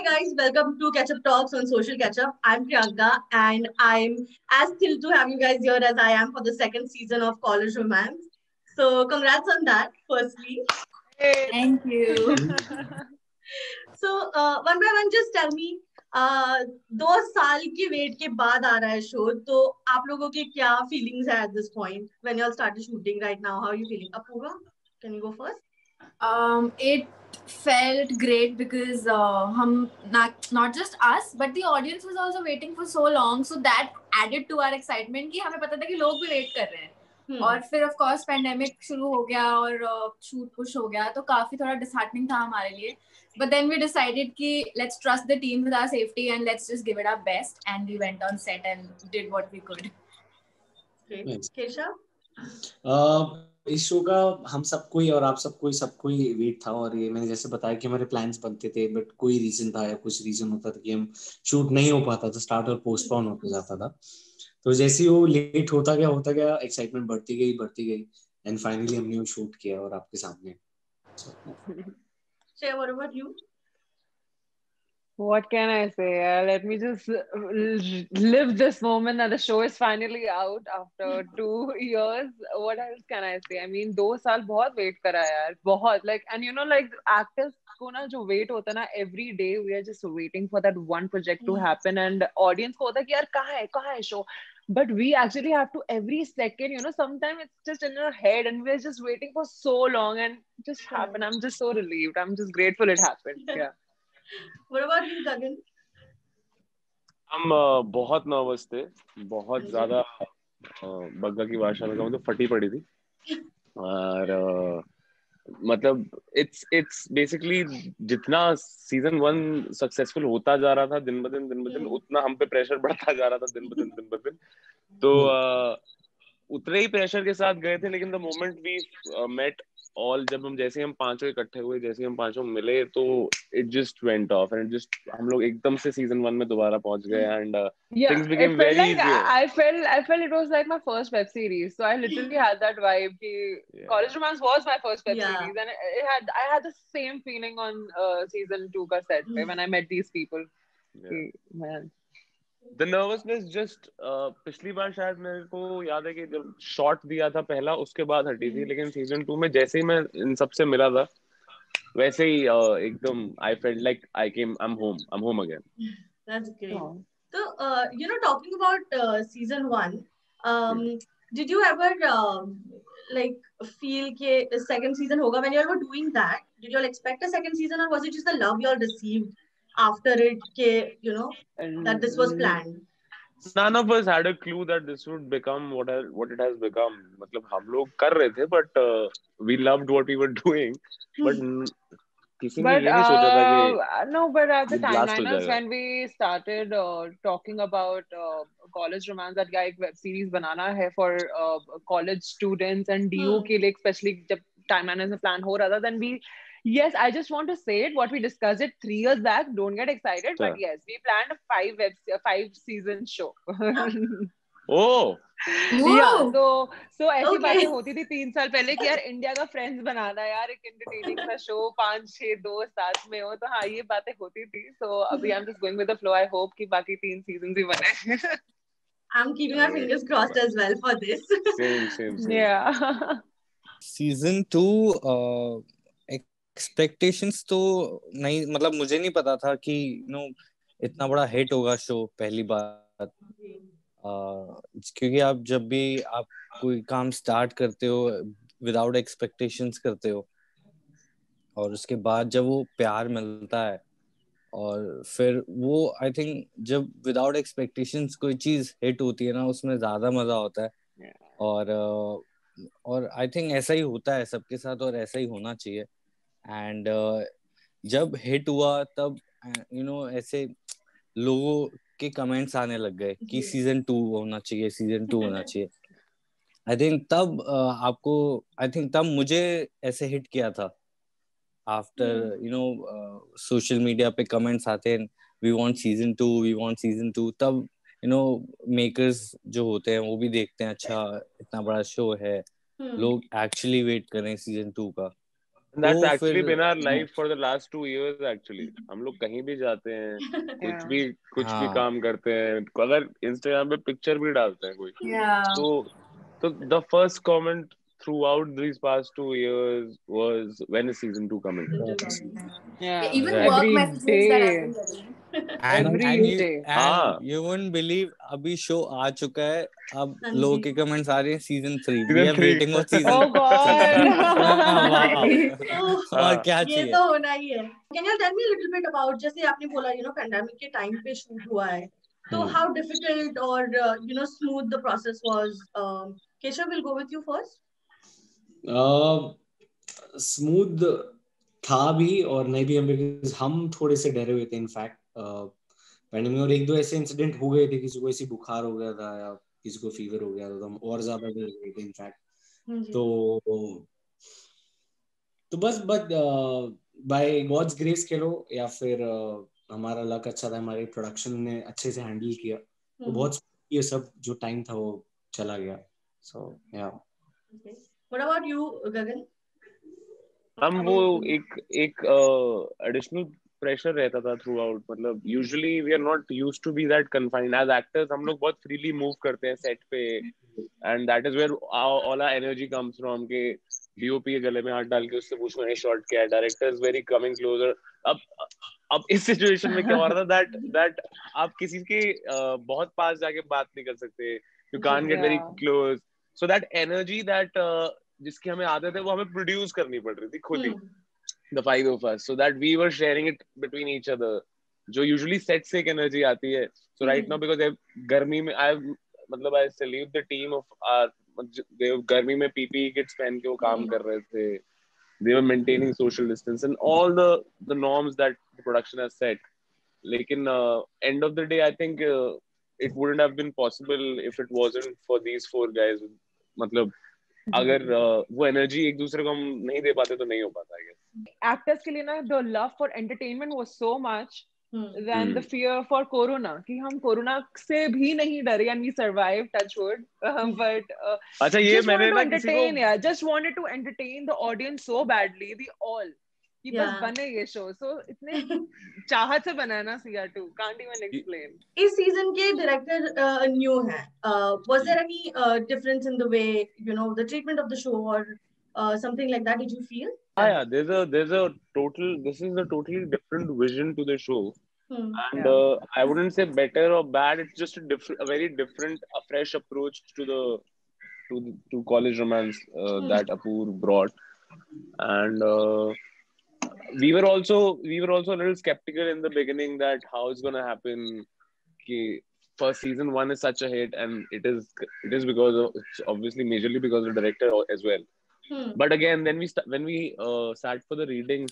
guys, welcome to Catch Up Talks on Social Catch Up. I'm Priyanka and I'm as thrilled to have you guys here as I am for the second season of College Romance. So congrats on that, firstly. Thank you. So one by one, just tell me, 2 साल की wait के बाद आ रहा है show, तो आप लोगों की क्या फीलिंग्स है at this point when you all started shooting right now? How are you feeling? Apurva, can you go first? It felt great because not just us but the audience was also waiting for so long, so that added to our excitement कि हमें पता था कि लोग भी wait कर रहे हैं. और फिर ऑफ कोर्स पेंडेमिक शुरू हो गया और शूट पुश हो गया, तो काफी थोड़ा डिसहार्टनिंग था हमारे लिए. But then we decided कि let's trust the team with our safety and let's just give it our best, and we went on set and did what we could. Great. Kesha? इस show का हम सबको ही और आप सबको ही wait था, और ये मैंने जैसे बताया कि हमारे प्लान्स बनते थे, बट कोई रीजन था या कुछ रीजन होता था कि हम शूट नहीं हो पाता था, स्टार्ट और पोस्टपोन होता जाता था. तो जैसे ही वो लेट होता गया एक्साइटमेंट बढ़ती गई एंड फाइनली हमने वो शूट किया और आपके सामने. Shay, what about you? What can I say? Let me just live this moment that the show is finally out after 2 years. What else can I say? I mean, 2 साल बहुत wait करा यार, बहुत like, and you know, like actors को ना जो wait होता है ना, every day we are just waiting for that one project to happen, and audience को होता है कि यार कहाँ है show. But we actually have to every second, you know, sometimes it's just in our head and we're just waiting for so long and it just happened. I'm just so relieved. I'm just grateful it happened. Yeah. What about you, Gagan? हम बहुत nervous थे, बहुत ज्यादा. बग्गा की भाषा में कहूँ तो फटी पड़ी थी. और मतलब इट्स बेसिकली जितना सीजन 1 सक्सेसफुल होता जा रहा था दिन ब दिन उतना हम पे प्रेशर बढ़ता जा रहा था दिन ब दिन. तो उतने ही प्रेशर के साथ गए थे, लेकिन the moment we met all, जब जैसे हम पांचों इकट्ठे हुए, जैसे हम पांचों मिले, तो it just went of and just हम लोग एकदम से सीजन 1 में दोबारा पहुंच गए and things became very easier. I felt it was like my first web series, so I literally had that vibe ki College Romance was my first web series, and I had the same feeling on season 2 ka set when I met these people. Man, The nervousness just पिछली बार शायद मेरे को याद है कि जब shot दिया था पहला, उसके बाद हटी थी, लेकिन सीजन 2 में जैसे ही मैं इन सबसे मिला था वैसे ही एकदम I felt like I'm home again. That's great. So talking about season 1, did you ever like feel कि second season होगा? When you all were doing that, did you all expect a second season, or was it just the love you all received after it that this was planned? None of us had a clue that this would become what it has become. मतलब हम लोग कर रहे थे, but we loved what we were doing, but किसी ने ये नहीं सोचा था कि no, but at the timeliners when we started talking about College Romance, that guy web series बनाना है for college students and DU के लिए, especially जब timeliners में plan हो रहा था, then yes, I just want to say it, what we discussed it 3 years back, don't get excited, but yes, we planned a 5 season show. Oh. Yeah, so ऐसी बातें होती थी 3 साल पहले कि यार इंडिया का फ्रेंड्स बनाना है यार, एक एंटरटेनिंग सा शो, 5-6 दोस्त साथ में हो, तो हाँ ये बातें होती थी. So अभी I'm just going with the flow. I hope कि बाकी 3 seasons ही बने. I'm keeping our fingers crossed as well for this. Same. Yeah. Season 2 expectations तो नहीं, मतलब मुझे नहीं पता था कि इतना बड़ा हिट होगा शो पहली बार. क्योंकि आप जब भी आप कोई काम स्टार्ट करते हो विदाउट एक्सपेक्टेशंस करते हो, और उसके बाद जब वो प्यार मिलता है और फिर वो आई थिंक जब विदाउट एक्सपेक्टेशंस कोई चीज हिट होती है ना, उसमें ज्यादा मजा होता है. और आई थिंक ऐसा ही होता है सबके साथ और ऐसा ही होना चाहिए. एंड जब हिट हुआ तब ऐसे लोगों के कमेंट्स आने लग गए कि सीजन 2 होना चाहिए. आई थिंक तब मुझे ऐसे हिट किया था. आफ्टर सोशल मीडिया पे कमेंट्स आते हैं, वी वांट सीजन 2, तब मेकर्स जो होते हैं वो भी देखते हैं, अच्छा इतना बड़ा शो है, लोग एक्चुअली वेट कर रहे हैं सीजन 2 का. And that's तो actually फिर been our life for the last 2 years actually. हम लोग कहीं भी जाते हैं, Yeah. कुछ भी हाँ काम करते हैं, अगर Instagram पे पिक्चर भी डालते हैं कोई, Yeah. तो the first comment throughout these past 2 years was, when is season 2 coming? Yeah. Even Right. work Every messages that I've day. been getting. and Every and you day. and you won't believe अभी show आ चुका है, अब हाँ लोगों जी। के comments आ रहे हैं season 3, we Season are 3. waiting for season Oh God. वाह तो और क्या ये चाहिए। तो होना ही है। Can you tell me a little bit about, जैसे आपने बोला pandemic के time पे shoot हुआ है, तो how difficult or smooth the process was? Keshav, will go with you first. Smooth था भी और नहीं भी, हम थोड़े से डरे हुए थे इनफैक्ट पैंडेमिक में, और एक दो ऐसे इंसिडेंट हो गए थे, किसी को ऐसी बुखार हो गया था या किसी को फीवर हो गया था, तो हम और ज्यादा डर गए थे इनफैक्ट। तो बस बाय गॉड्स ग्रेस कह लो या फिर हमारा लक अच्छा था, हमारे प्रोडक्शन ने अच्छे से हैंडल किया, तो बहुत ये सब जो टाइम था वो चला गया। सो या What about you, Gagan? हम वो एक एडिशनल प्रेशर रहता था थ्रू आउट, मतलब usually we are not used to be that confined as actors, हम लोग बहुत फ्रीली मूव करते हैं सेट पे, and that is where all our energy comes from, के डीओपी के गले में हाथ डाल के उससे पूछना है शॉट क्या है, director is very coming closer. अब इस सिचुएशन में क्या हो रहा था, दैट आप किसी के बहुत पास जाके बात नहीं कर सकते, you can't get very close, so that energy that जिसकी हमें आदत है वो हमें प्रोड्यूस करनी पड़ रही थी खुद ही, the 5 of us, so that we were sharing it between each other, जो usually set से एक energy आती है। So right now because गर्मी में I salute the team of our, गर्मी में PPE kits पहन के वो काम कर रहे थे, they were maintaining social distance and all the norms that the production has set, लेकिन end of the day I think it wouldn't have been possible if it wasn't for these 4 guys, मतलब अगर वो energy एक दूसरे को हम नहीं दे पाते तो नहीं हो पाता है। एक्टर्स के लिए ना the love for entertainment was so much than the fear for corona, कि हम कोरोना से भी नहीं डरे and we survive, touch wood, but अच्छा ये मैंने ना किसी को just wanted to entertain the audience so badly, we all, कि बस बने ये शो, सो इतने चाहत से बना है ना CR2, कांट इवन एक्सप्लेन। इस सीजन के डायरेक्टर न्यू है, was there any difference in the way the treatment of the show or something like that, did you feel? Yeah, there's a total, this is a totally different vision to the show, and I wouldn't say better or bad, it's just a very different, a fresh approach to college romance that Apoor brought, and we were also a little skeptical in the beginning that how it's going to happen, ki first season 1 is such a hit, and it is because of, it's obviously majorly because of the director as well. But again, then when we sat for the readings,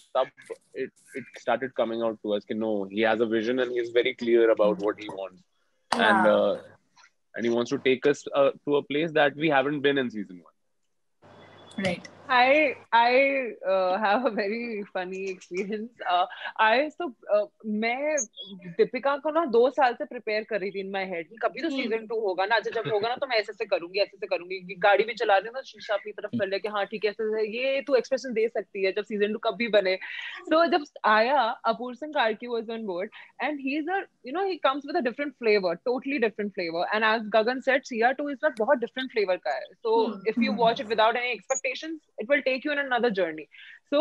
it started coming out to us that no, he has a vision and he's very clear about what he wants, and he wants to take us to a place that we haven't been in season 1. Right. I have a very funny experience. मैं दीपिका को ना 2 साल से prepare कर रही थी in my head, कभी तो सीजन 2 होगा ना, जब होगा ना तो मैं ऐसे करूंगी, गाड़ी भी चला रही हूँ ना शीशा अपनी तरफ कर ले कि हाँ ठीक है, ऐसे ये तू एक्सप्रेशन दे सकती है जब सीजन 2 कभी बने। तो जब आया Apur Singh Karki was on board and he is he comes with a different flavor, totally different flavor, and as Gagan said, CR2 is not बहुत different flavor का है, so if you watch it without any expectations it will take you in another journey. So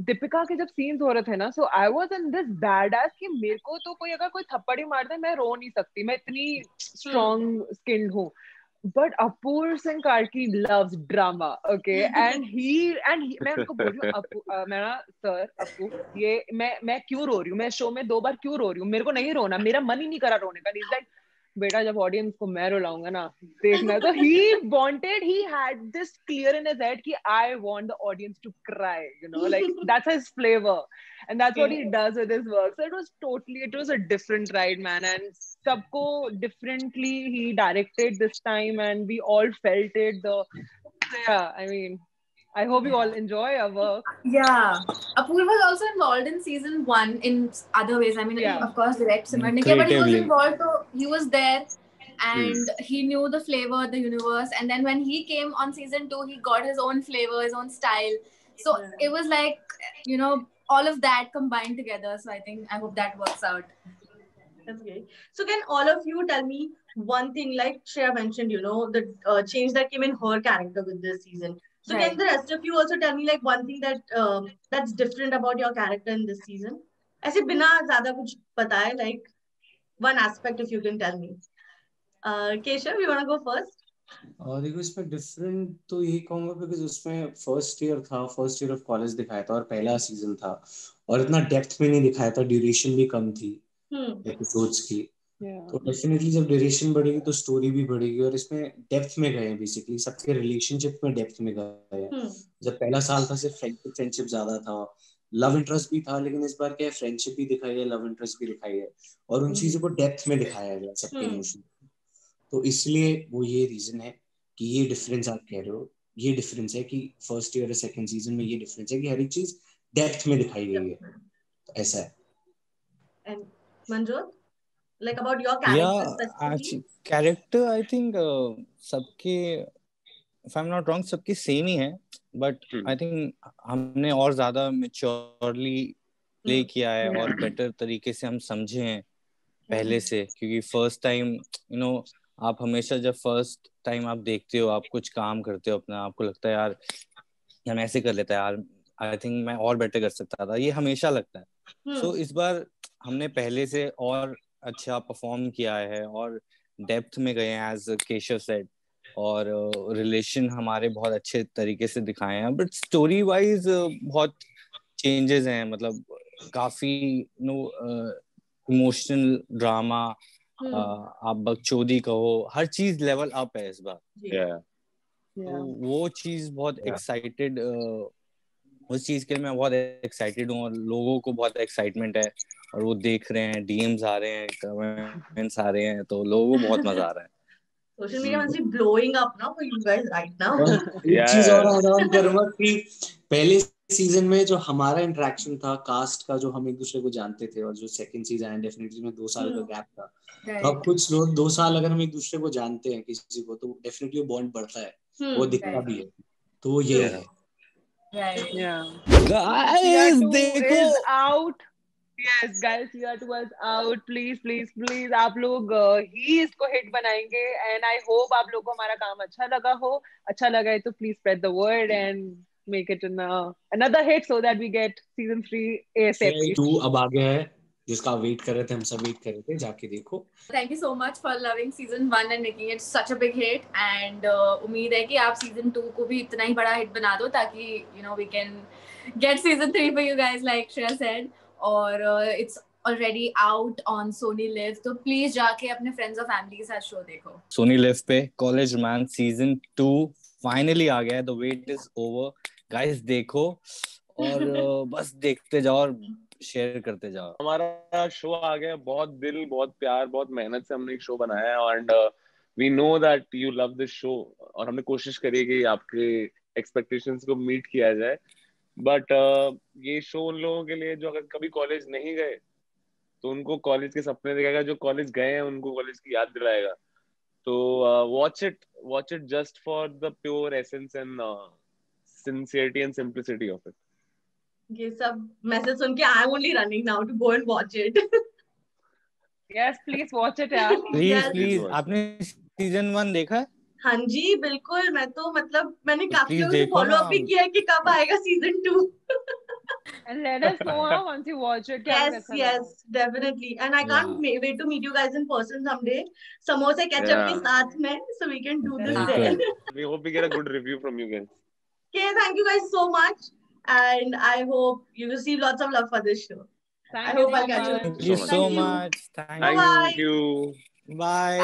Deepika के जब scenes हो रहे थे ना, so I was in this bad age कि मेरे को तो कोई अगर कोई थप्पड़ ही मार दे मैं रो नहीं सकती, मैं इतनी स्ट्रॉन्ग स्किन्ड हूँ, but Apoor Singh Karki loves drama, okay, and he मैं उनको बोल रही हूँ मेरा सर अपू ये मैं क्यों रो रही हूँ, मैं शो में 2 बार क्यों रो रही हूँ, मेरे को नहीं रोना, मेरा मन ही नहीं करा रोने का, he's like बेटा जब ऑडियंस को मैं रुलाऊंगा ना देखना। तो he had this clear in his head कि I want the audience to cry, like that's his flavor and that's what he does with his work. So it was a different ride, man, and सबको differently he directed this time and we all felt it. Yeah, I mean, I hope you all enjoy our work. Yeah, Apoor was also involved in season 1 in other ways. I mean, of course, direct Simran ne kiya, but he was involved. So he was there and he knew the flavor, the universe, and then when he came on season 2, he got his own flavor, his own style. So it was like, all of that combined together. So I hope that works out. That's great. So can all of you tell me one thing, like Shreya mentioned, the change that came in her character with this season. So can the rest of you also tell me like one thing that that's different about your character in this season? ऐसे बिना ज़्यादा कुछ बताए, like one aspect if you can tell me. Keshav, you want to go first? देखो इसमें different तो यही कहूंगा बिकॉज उसमें फर्स्ट ईयर ऑफ कॉलेज दिखाया था और पहला सीजन था और इतना डेप्थ में नहीं दिखाया था, ड्यूरेशन भी कम थी एपिसोड्स की। तो डेफिनेटली जब ड्यूरेशन बढ़ेगी तो स्टोरी भी बढ़ेगी और इसमें डेप्थ में गए हैं, बेसिकली सबके रिलेशनशिप में डेप्थ में गए हैं। जब पहला साल था सिर्फ फ्रेंडशिप ज्यादा था, लव इंटरेस्ट भी था, लेकिन इस बार क्या है, फ्रेंडशिप भी दिखाई है, लव इंटरेस्ट भी दिखाई है और उन चीजों को डेप्थ में दिखाया गया सबके इमोशन। तो इसलिए वो ये रीजन है कि ये डिफरेंस आप कह रहे हो, ये डिफरेंस है कि फर्स्ट ईयर और सेकंड सीजन में ये डिफरेंस है कि हर एक चीज डेप्थ में दिखाई गई है। तो ऐसा है। And Manjot, like about your character specifically? Character I think सबके, if I'm not wrong, सबके सेम ही है, but I think हमने और ज्यादा मैच्योरली प्ले किया है और बेटर तरीके से हम समझे हैं पहले से, क्योंकि फर्स्ट टाइम आप हमेशा जब फर्स्ट टाइम आप देखते हो, आप कुछ काम करते हो अपना, आपको लगता है यार हम ऐसे कर लेते हैं यार, आई थिंक मैं और बेटर कर सकता था, ये हमेशा लगता है। सो इस बार हमने पहले से और अच्छा परफॉर्म किया है और डेप्थ में गए हैं एज केशव सेड, और रिलेशन हमारे बहुत अच्छे तरीके से दिखाए हैं, बट स्टोरी वाइज बहुत चेंजेस हैं, मतलब काफी इमोशनल ड्रामा, आप बकचोदी कहो, हर चीज लेवल अप है इस बार। तो वो चीज बहुत एक्साइटेड, उस चीज के लिए मैं बहुत एक्साइटेड हूँ और लोगों को बहुत एक्साइटमेंट है और वो देख रहे हैं, डीएम्स आ रहे हैं, कमेंट्स आ रहे हैं, तो लोगों को बहुत मजा आ रहा है। Social media must be blowing up now for you guys right now. एक चीज और ऐड ऑन करूंगा कि पहले सीजन में जो हमारा इंटरेक्शन था कास्ट का, जो हम एक दूसरे को जानते थे, और जो सेकंड सीजन है डेफिनेटली में 2 साल का गैप था, तो अब कुछ लोग 2 साल अगर हम एक दूसरे को जानते हैं किसी को, तो डेफिनेटली बॉन्ड बढ़ता है, वो दिखता भी है, तो ये है। Guys, देखो out. Yes, guys, year 2 is out. Please, आप लोग ही इसको हिट बनाएंगे, and I hope आप लोगों को हमारा काम अच्छा लगा हो। अच्छा लगा है तो please spread the word and make it another hit so that we get season 3 ASAP. 2 अब आ गया है, जिसका वेट कर रहे थे, हम सब वेट कर रहे थे, जाके देखो। Thank you so much for loving season 1 and making it such a big hit, and उम्मीद है कि आप season 2 को भी इतना ही बड़ा हिट बना दो ताकि we can get season 3 for you guys like Shreya said, और it's already out on Sony Live, तो please जाके अपने friends और family के साथ show देखो। Sony Live पे College Romance season 2 finally आ गया है, the wait is over, guys देखो और बस देखते जाओ और शेयर करते जाओ। हमारा शो आ गया, बहुत दिल, बहुत प्यार, बहुत मेहनत से हमने एक शो बनाया है, and we know that you love this show, और हमने कोशिश करी कि आपके एक्सपेक्टेशंस को मीट किया जाए, बट ये शो उन लोगों के लिए जो अगर कभी कॉलेज नहीं गए तो उनको कॉलेज के सपने दिखाएगा, जो कॉलेज गए हैं उनको कॉलेज की याद दिलाएगा। तो watch it just for the pure essence and sincerity and simplicity of it. ये सब मैसेज सुन के I am only running now to go and watch it. Yes please watch it यार, प्लीज। आपने सीजन 1 देखा है? हाँ जी बिल्कुल, मैं तो मतलब मैंने काफी लोगों से फॉलो अप भी किया है कि कब आएगा season 2। and let us know once you watch it. Yes, definitely, and I can't wait to meet you guys in person someday. Samosa ketchup के साथ में, so we can do this then. We hope we get a good review from you guys. Okay, thank you guys so much, and I hope you receive lots of love for this show. I hope I'll catch you. Thank you so much. Thank you. Bye.